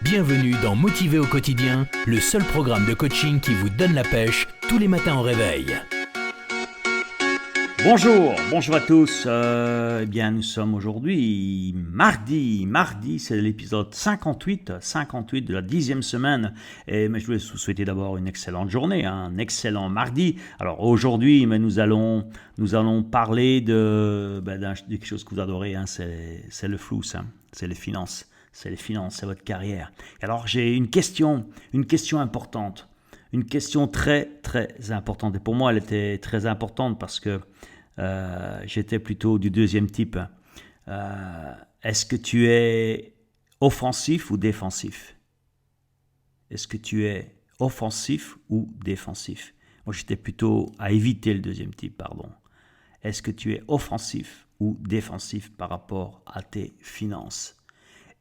Bienvenue dans Motiver au quotidien, le seul programme de coaching qui vous donne la pêche tous les matins au réveil. Bonjour à tous. Nous sommes aujourd'hui mardi, c'est l'épisode 58 de la 10e semaine. Et je voulais vous souhaiter d'abord une excellente journée, un excellent mardi. Alors aujourd'hui, nous allons parler de quelque chose que vous adorez, c'est le flou, c'est les finances. C'est votre carrière. Alors j'ai une question importante. Une question très, très importante. Et pour moi, elle était très importante parce que j'étais plutôt du deuxième type. Est-ce que tu es offensif ou défensif? Est-ce que tu es offensif ou défensif? Moi, j'étais plutôt à éviter le deuxième type, pardon. Est-ce que tu es offensif ou défensif par rapport à tes finances?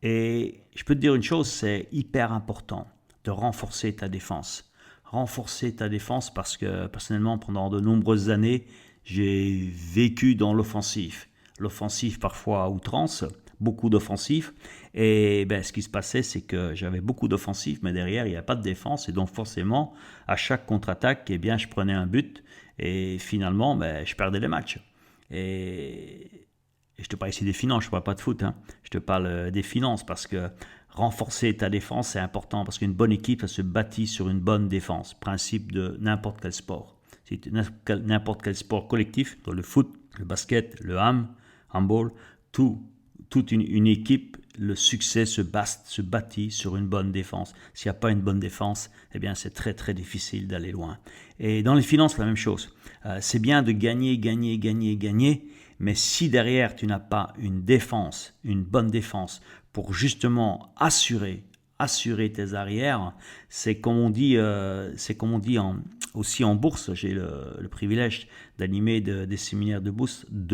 Et je peux te dire une chose, c'est hyper important de renforcer ta défense. Renforcer ta défense parce que personnellement, pendant de nombreuses années, j'ai vécu dans l'offensif. L'offensif parfois à outrance, beaucoup d'offensifs. Et ce qui se passait, c'est que j'avais beaucoup d'offensifs, mais derrière, il n'y a pas de défense. Et donc forcément, à chaque contre-attaque, je prenais un but. Et finalement, je perdais les matchs. Et je te parle ici des finances, je ne parle pas de foot. Je te parle des finances parce que renforcer ta défense, c'est important. Parce qu'une bonne équipe, ça se bâtit sur une bonne défense. Principe de n'importe quel sport. C'est n'importe quel sport collectif, dans le foot, le basket, le handball, toute une équipe, le succès se bâtit sur une bonne défense. S'il n'y a pas une bonne défense, c'est très très difficile d'aller loin. Et dans les finances, la même chose. C'est bien de gagner, mais si derrière tu n'as pas une défense, une bonne défense, pour justement assurer tes arrières, c'est comme on dit aussi en bourse. J'ai le privilège d'animer des séminaires de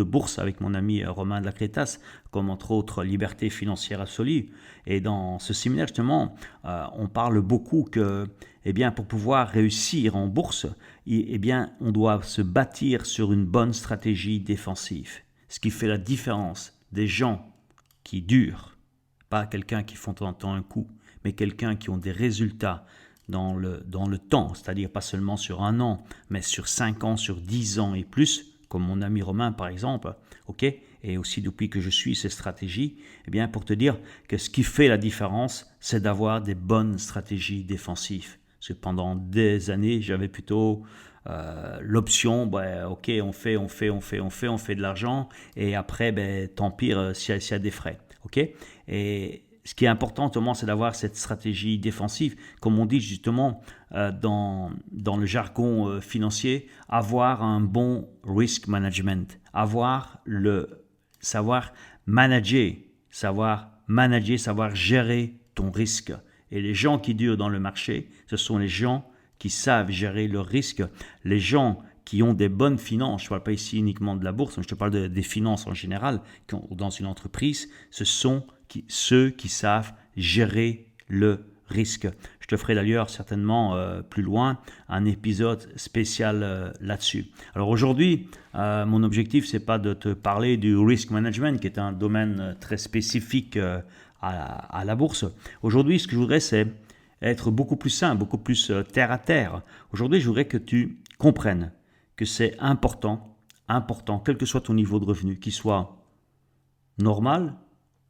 bourse avec mon ami Romain de la Crétasse, comme entre autres Liberté financière absolue. Et dans ce séminaire justement, on parle beaucoup que pour pouvoir réussir en bourse, on doit se bâtir sur une bonne stratégie défensive. Ce qui fait la différence des gens qui durent, pas quelqu'un qui font de temps en temps un coup, mais quelqu'un qui ont des résultats dans le temps, c'est-à-dire pas seulement sur un an, mais sur 5 ans, sur 10 ans et plus, comme mon ami Romain par exemple, et aussi depuis que je suis ces stratégies, pour te dire que ce qui fait la différence, c'est d'avoir des bonnes stratégies défensives. Parce que pendant des années, j'avais plutôt l'option, on fait de l'argent, et après, tant pire s'il y a des frais. Et ce qui est important, c'est d'avoir cette stratégie défensive. Comme on dit justement dans le jargon financier, avoir un bon risk management, savoir manager, savoir gérer ton risque. Et les gens qui durent dans le marché, ce sont les gens qui savent gérer le risque, les gens qui ont des bonnes finances. Je ne parle pas ici uniquement de la bourse, mais je te parle des finances en général, dans une entreprise. Ce sont ceux qui savent gérer le risque. Je te ferai d'ailleurs certainement plus loin un épisode spécial là-dessus. Alors aujourd'hui, mon objectif, c'est pas de te parler du risk management, qui est un domaine très spécifique à la bourse. Aujourd'hui, ce que je voudrais, c'est être beaucoup plus sain, beaucoup plus terre à terre. Aujourd'hui, je voudrais que tu comprennes que c'est important, quel que soit ton niveau de revenu, qu'il soit normal,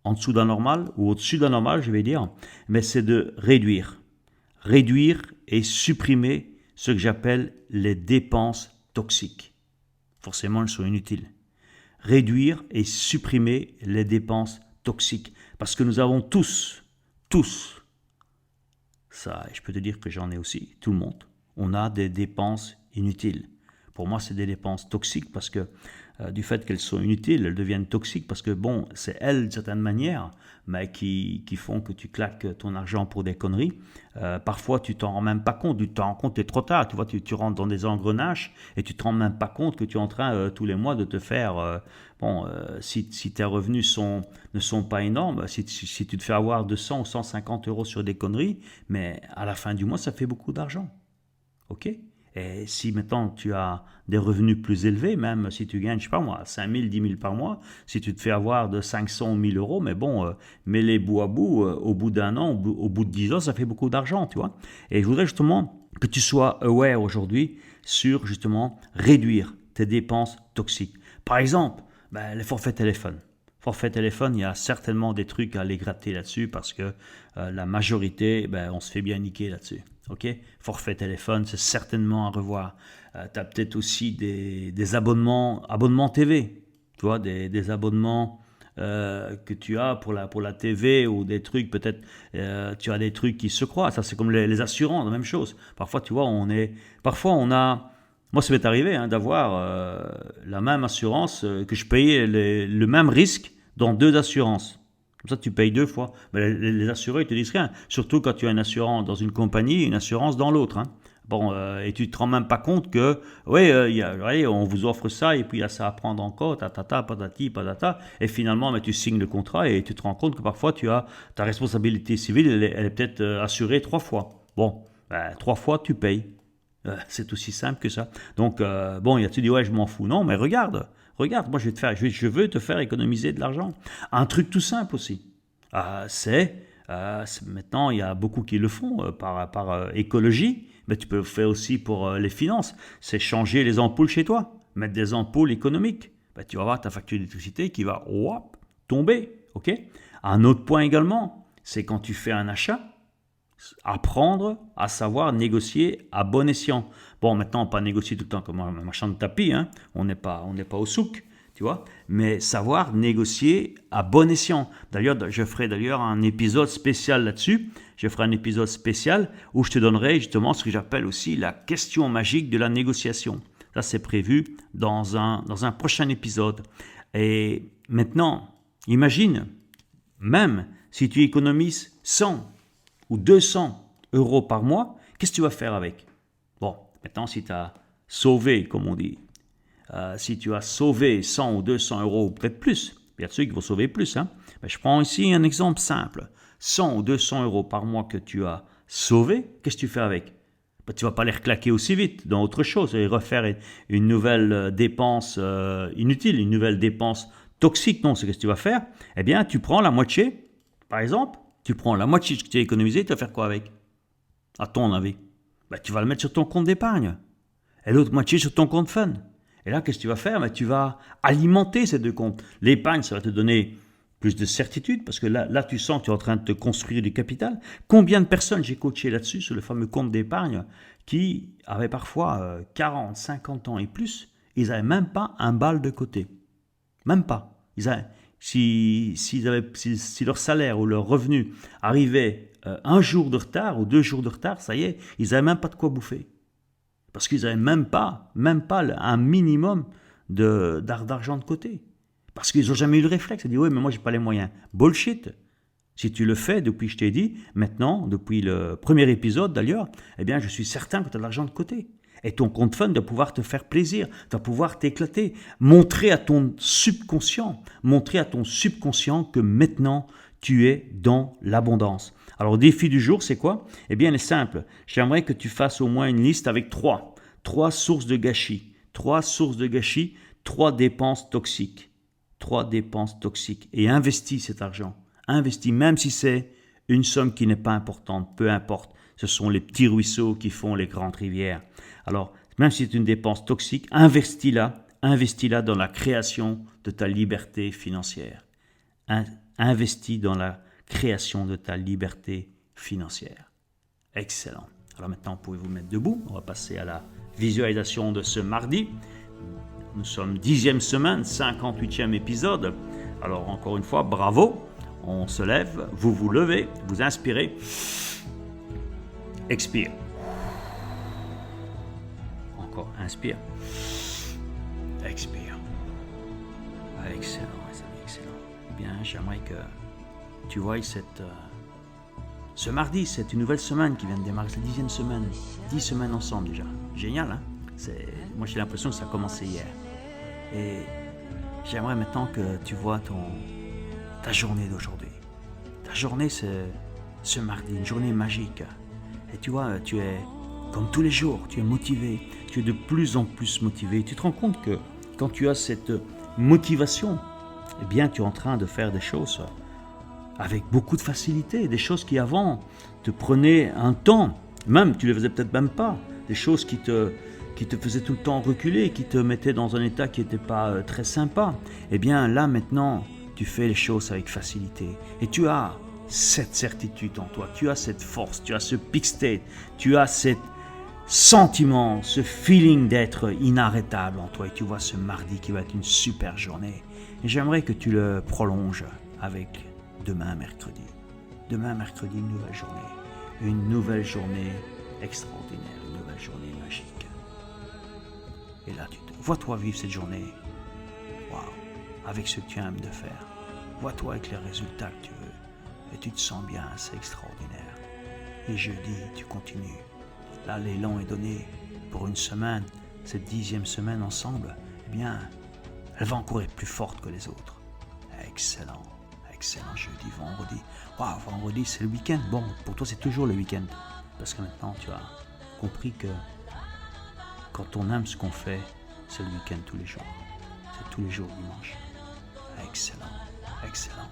en dessous d'un normal ou au-dessus d'un normal, je vais dire, mais c'est de réduire et supprimer ce que j'appelle les dépenses toxiques. Forcément, elles sont inutiles. Réduire et supprimer les dépenses toxiques. Parce que nous avons tous, ça, je peux te dire que j'en ai aussi, tout le monde, on a des dépenses inutiles. Pour moi, c'est des dépenses toxiques parce que du fait qu'elles sont inutiles, elles deviennent toxiques parce que c'est elles, d'une certaine manière, mais qui font que tu claques ton argent pour des conneries. Parfois, tu t'en rends même pas compte. Tu t'en rends compte, tu es trop tard. Tu vois, tu rentres dans des engrenages et tu te rends même pas compte que tu es en train tous les mois de te faire... si tes revenus ne sont pas énormes, si tu te fais avoir 200 ou 150 euros sur des conneries, mais à la fin du mois, ça fait beaucoup d'argent. OK ? Et si maintenant tu as des revenus plus élevés, même si tu gagnes, je sais pas moi, 5 000, 10 000 par mois, si tu te fais avoir de 500 ou 1 000 euros, mais bon, mets-les bout à bout, au bout d'un an, au bout de 10 ans, ça fait beaucoup d'argent, tu vois. Et je voudrais justement que tu sois aware aujourd'hui sur justement réduire tes dépenses toxiques. Par exemple, les forfaits téléphone. Forfait téléphone, il y a certainement des trucs à aller gratter là-dessus parce que la majorité, on se fait bien niquer là-dessus. Okay? Forfait téléphone, c'est certainement à revoir. Tu as peut-être aussi des abonnements TV, tu vois, des abonnements que tu as pour la TV ou des trucs, peut-être tu as des trucs qui se croient. Ça, c'est comme les assurances, la même chose. Parfois, tu vois, moi, ça m'est arrivé d'avoir la même assurance, que je payais le même risque dans 2 assurances. Comme ça, tu payes 2 fois. Mais les assureurs, ils te disent rien. Surtout quand tu as une assurance dans une compagnie et une assurance dans l'autre. Et tu ne te rends même pas compte que, allez, on vous offre ça et puis il y a ça à prendre encore, patati, patata. Et finalement, tu signes le contrat et tu te rends compte que parfois, ta responsabilité civile, elle est peut-être assurée 3 fois. 3 fois, tu payes. C'est aussi simple que ça. Donc, tu dis, ouais, je m'en fous. Non, mais regarde, moi, je veux te faire économiser de l'argent. Un truc tout simple aussi, maintenant, il y a beaucoup qui le font par écologie, mais tu peux le faire aussi pour les finances. C'est changer les ampoules chez toi, mettre des ampoules économiques. Tu vas voir ta facture d'électricité qui va tomber. Okay. Un autre point également, c'est quand tu fais un achat, apprendre à savoir négocier à bon escient. Maintenant, pas négocier tout le temps comme un marchand de tapis, on n'est pas au souk, tu vois, mais savoir négocier à bon escient. D'ailleurs, je ferai un épisode spécial là-dessus. Je ferai un épisode spécial où je te donnerai justement ce que j'appelle aussi la question magique de la négociation. Ça, c'est prévu dans un prochain épisode. Et maintenant, imagine, même si tu économises 100 ou 200 euros par mois, qu'est-ce que tu vas faire avec? Maintenant, si tu as sauvé, comme on dit, si tu as sauvé 100 ou 200 euros, ou peut-être plus, il y a ceux qui vont sauver plus. Je prends ici un exemple simple. 100 ou 200 euros par mois que tu as sauvé, qu'est-ce que tu fais avec? Tu ne vas pas les reclaquer aussi vite dans autre chose et refaire une nouvelle dépense inutile, une nouvelle dépense toxique. Non, c'est ce que tu vas faire. Eh bien, tu prends la moitié, par exemple, tu prends la moitié de ce que tu as économisé, tu vas faire quoi avec? À ton avis? Tu vas le mettre sur ton compte d'épargne. Et l'autre moitié sur ton compte fun. Et là, qu'est-ce que tu vas faire? Tu vas alimenter ces 2 comptes. L'épargne, ça va te donner plus de certitude, parce que là, tu sens que tu es en train de te construire du capital. Combien de personnes j'ai coaché là-dessus, sur le fameux compte d'épargne, qui avaient parfois 40, 50 ans et plus, ils n'avaient même pas un bal de côté. Même pas. Si leur salaire ou leur revenu arrivait 1 jour de retard ou 2 jours de retard, ça y est, ils n'avaient même pas de quoi bouffer. Parce qu'ils n'avaient même pas un minimum d'argent de côté. Parce qu'ils n'ont jamais eu le réflexe. Ils disent, oui, mais moi, je n'ai pas les moyens. Bullshit. Si tu le fais depuis que je t'ai dit, maintenant, depuis le premier épisode d'ailleurs, eh bien, je suis certain que tu as de l'argent de côté. Et ton compte fun doit pouvoir te faire plaisir, doit pouvoir t'éclater. Montrer à ton subconscient que maintenant, tu es dans l'abondance. Alors, le défi du jour, c'est quoi? Eh bien, il est simple. J'aimerais que tu fasses au moins une liste avec 3 sources de gâchis. 3 dépenses toxiques. 3 dépenses toxiques. Et investis cet argent. Investis, même si c'est une somme qui n'est pas importante, peu importe. Ce sont les petits ruisseaux qui font les grandes rivières. Alors, même si c'est une dépense toxique, investis-la dans la création de ta liberté financière. Investis dans la création de ta liberté financière. Excellent. Alors maintenant, vous pouvez vous mettre debout. On va passer à la visualisation de ce mardi. Nous sommes 10e semaine, 58e épisode. Alors encore une fois, bravo. On se lève, vous vous levez, vous inspirez. Expire. Encore, inspire. Expire. Excellent, mes amis, excellent. Eh bien, j'aimerais que tu vois ce mardi, c'est une nouvelle semaine qui vient de démarrer, c'est la 10e semaine. 10 semaines ensemble déjà. Génial, hein? Moi, j'ai l'impression que ça a commencé hier. Et j'aimerais maintenant que tu vois ta journée d'aujourd'hui. Ta journée, c'est ce mardi, une journée magique. Et tu vois, tu es comme tous les jours, tu es motivé, tu es de plus en plus motivé. Tu te rends compte que quand tu as cette motivation, eh bien, tu es en train de faire des choses avec beaucoup de facilité, des choses qui avant te prenaient un temps, même tu ne les faisais peut-être même pas, des choses qui te faisaient tout le temps reculer, qui te mettaient dans un état qui n'était pas très sympa. Eh bien, là maintenant, tu fais les choses avec facilité et tu as cette certitude en toi, tu as cette force, tu as ce peak state, tu as ce sentiment, ce feeling d'être inarrêtable en toi et tu vois ce mardi qui va être une super journée. Et j'aimerais que tu le prolonges avec demain mercredi. Demain mercredi, une nouvelle journée extraordinaire, une nouvelle journée magique. Et là, vois-toi vivre cette journée. Waouh, avec ce que tu aimes de faire. Vois-toi avec les résultats que tu veux. Et tu te sens bien, c'est extraordinaire. Et jeudi, tu continues. Là, l'élan est donné pour une semaine, cette 10e semaine ensemble. Eh bien, elle va encore être plus forte que les autres. Excellent, excellent jeudi, vendredi. Waouh, vendredi, c'est le week-end. Bon, pour toi, c'est toujours le week-end. Parce que maintenant, tu as compris que quand on aime ce qu'on fait, c'est le week-end tous les jours. C'est tous les jours dimanche. Excellent, excellent.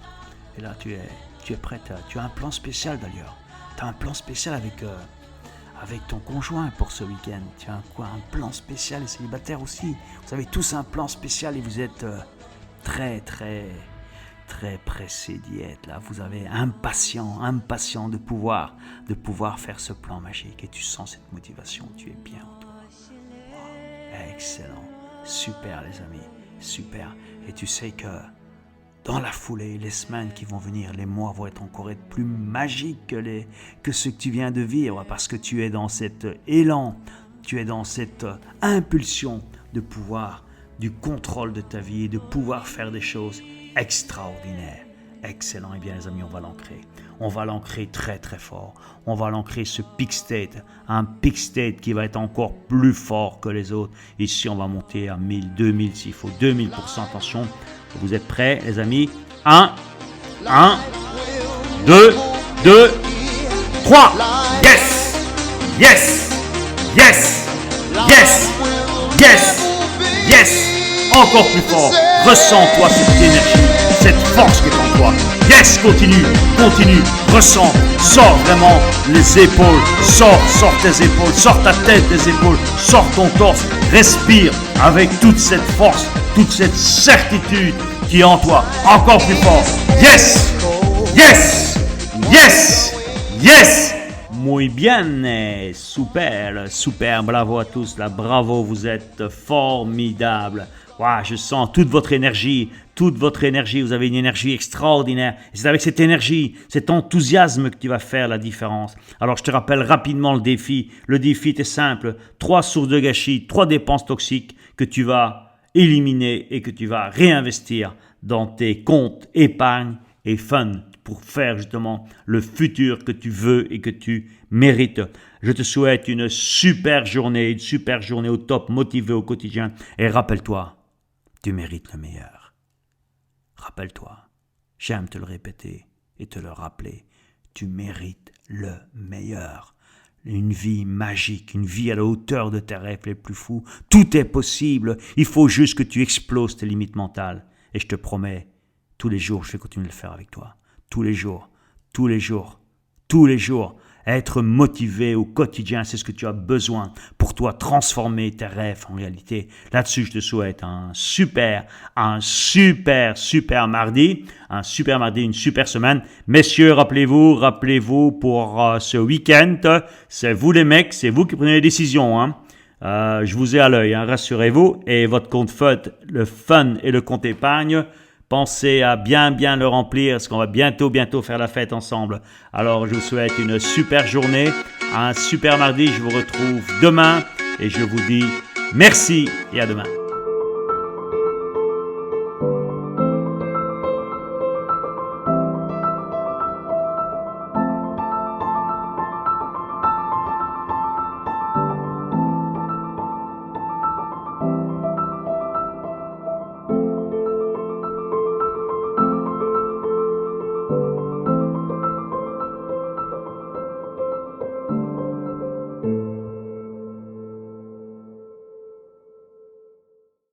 Et là, tu es prête. Tu as un plan spécial d'ailleurs. Tu as un plan spécial avec ton conjoint pour ce week-end. Tu as un plan spécial, les célibataires aussi. Vous avez tous un plan spécial et vous êtes très, très, très pressés d'y être. Là, vous avez impatient de pouvoir faire ce plan magique. Et tu sens cette motivation. Tu es bien en toi. Wow. Excellent. Super, les amis. Super. Et tu sais que dans la foulée, les semaines qui vont venir, les mois vont être plus magiques que ce que tu viens de vivre parce que tu es dans cet élan, tu es dans cette impulsion de pouvoir, du contrôle de ta vie et de pouvoir faire des choses extraordinaires. Excellent. Eh bien, les amis, on va l'ancrer. On va l'ancrer très, très fort. On va l'ancrer ce peak state, un peak state qui va être encore plus fort que les autres. Ici, on va monter à 1000, 2000 s'il faut, 2000%. Attention. Vous êtes prêts, les amis? 1, 2, 3. Yes! Yes! Yes! Yes! Yes! Yes! Encore plus fort. Ressens-toi cette énergie, cette force qui est en toi. Yes! Continue. Ressens. Sors vraiment les épaules. Sors tes épaules. Sors ta tête des épaules. Sors ton torse. Respire avec toute cette force. Toute cette certitude qui est en toi, encore plus fort. Yes! Yes! Yes! Yes! Muy bien, super, bravo à tous, là, bravo, vous êtes formidables. Wow, je sens toute votre énergie, vous avez une énergie extraordinaire. Et c'est avec cette énergie, cet enthousiasme que tu vas faire la différence. Alors je te rappelle rapidement le défi. Le défi était simple, 3 sources de gâchis, 3 dépenses toxiques que tu vas éliminer et que tu vas réinvestir dans tes comptes épargne et fun pour faire justement le futur que tu veux et que tu mérites. Je te souhaite une super journée au top, motivé au quotidien et rappelle-toi, tu mérites le meilleur. Rappelle-toi, j'aime te le répéter et te le rappeler, tu mérites le meilleur. Une vie magique, une vie à la hauteur de tes rêves les plus fous. Tout est possible. Il faut juste que tu exploses tes limites mentales. Et je te promets, tous les jours, je vais continuer de le faire avec toi. Tous les jours. Être motivé au quotidien, c'est ce que tu as besoin pour toi transformer tes rêves en réalité. Là-dessus, je te souhaite un super mardi, une super semaine. Messieurs, rappelez-vous pour ce week-end, c'est vous les mecs, c'est vous qui prenez les décisions. Hein. Je vous ai à l'œil, hein, rassurez-vous. Et votre compte FUT, le fun et le compte épargne, pensez à bien le remplir parce qu'on va bientôt faire la fête ensemble. Alors, je vous souhaite une super journée, un super mardi. Je vous retrouve demain et je vous dis merci et à demain.